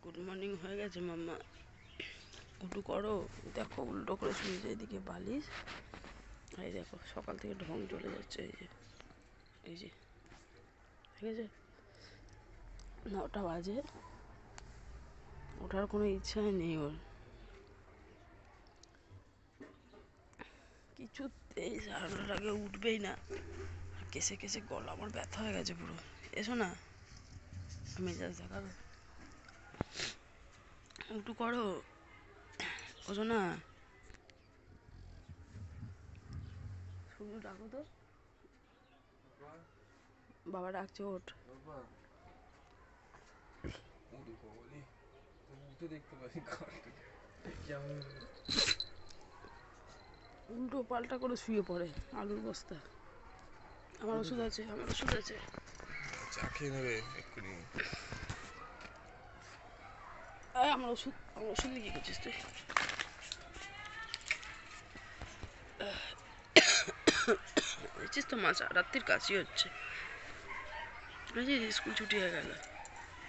Good morning হয়ে গেছে মাম্মা, উল্টো করো। দেখো উল্টো করে শুয়েছে, এদিকে বালিশ। এই দেখো সকাল থেকে ঢং চলে যাচ্ছে। এই যে ঠিক আছে, 9টা বাজে, ওঠার কোনো ইচ্ছাই নেই ওর। কিছুতেই 9:30টার আগে উঠবেই না। কেসে কেসে গলা আমার ব্যথা হয়ে গেছে পুরো। এসো না, মেজাজ দেখাবে। একটু করো, ওঠো না। শুধু ডাকো তো, বাবা ডাকছে, ওঠ। উল্টো পাল্টা করে শুয়ে পড়ে আলুর বস্তা। আমার ওষুধ আছে, আমার ওষুধ আছে, চা খেয়ে নেবে এক্ষুনি। আমার ওষুধ, আমার ওষুধ নিয়ে কি করছিস তুই? দেখছিস তো মাছ রাত্রির কাশি হচ্ছে। স্কুল ছুটি হয়ে গেল,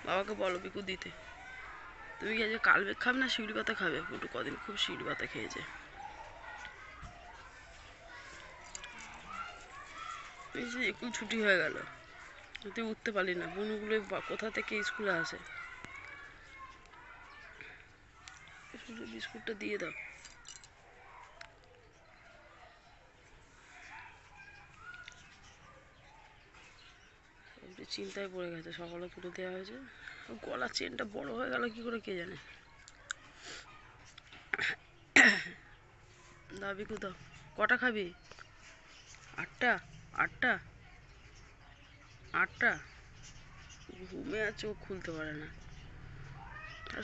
বাবাকে বলো পিকু দিতে। তুমি কি আজকে কালবেগ খাবে না শিউলি পাতা খাবে? ফুটু কদিন খুব শিউলি পাতা খেয়েছে। এই যে স্কুল ছুটি হয়ে গেল, তুই উঠতে পারলি না। বনুগুলো কোথা থেকে স্কুলে আসে। শুধু বিস্কুটটা দিয়ে দাও। চিন্তায় পড়ে গেছে, সকালে তুলে দেওয়া হয়েছে। গলার চেনটা বড় হয়ে গেল কি করে কে জানে। দাও বিকু দাও। কটা খাবি? 8টা? 8টা? 8টা? ঘুমে আর চোখ খুলতে পারে না,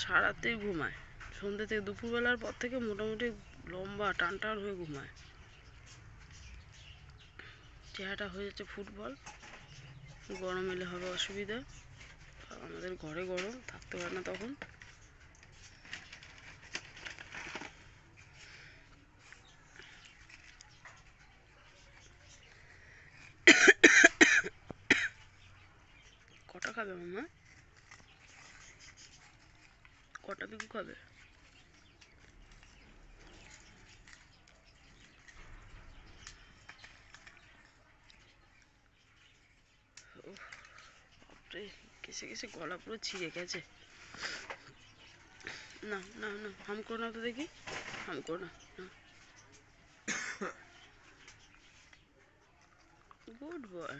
সারাতেই ঘুমায়। সন্ধ্যে থেকে দুপুরবেলার পর থেকে মোটামুটি লম্বা টান টান হয়ে ঘুমায়। চেহারাটা হয়ে যাচ্ছে ফুটবল। গরম এলে হবে অসুবিধা, আমাদের ঘরে গরম, থাকতে পারে না তখন। কটা খাবে মামা? কটা বিকু খাবে? বাপরে, কেসে কেসে গলা পুরো ছিঁড়ে গেছে। না না না, হাম করো না তো দেখি, হাম করো না। Good boy.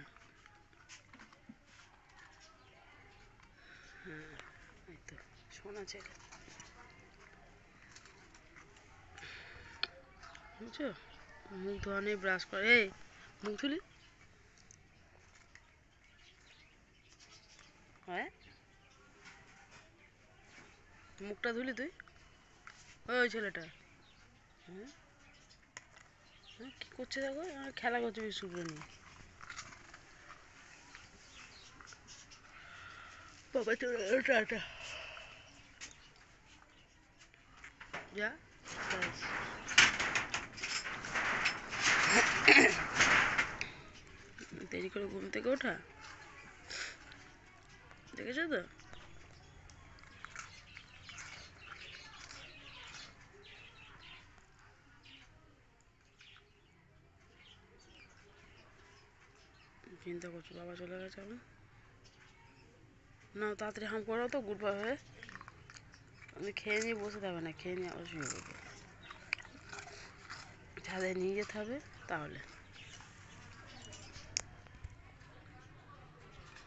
হ্যাঁ, এই তো শোনা ছেলে, বুঝছো? মুখ ধোয়া নেই, ব্রাশ করে। এই মুখ ধুলি? হ্যাঁ, মুখটা ধুলি তুই? ওই ছেলেটা হ্যাঁ হ্যাঁ কি করছে দেখো, খেলা করছে বিস্কুটগুলো নিয়ে। বাবা চলে গেল, টাটা। যা, দেরি করে ঘুম থেকে ওঠা, দেখেছো তো? চিন্তা করছো বাবা চলে গেছে এখন। না তাড়াতাড়ি হাম করো তো, গুড বয় হয়ে। আমি খেয়ে নিয়ে বসে থাকবে না, খেয়ে নিয়ে আবার শুয়ে পড়বে। ছাদে নিয়ে যেতে হবে তাহলে।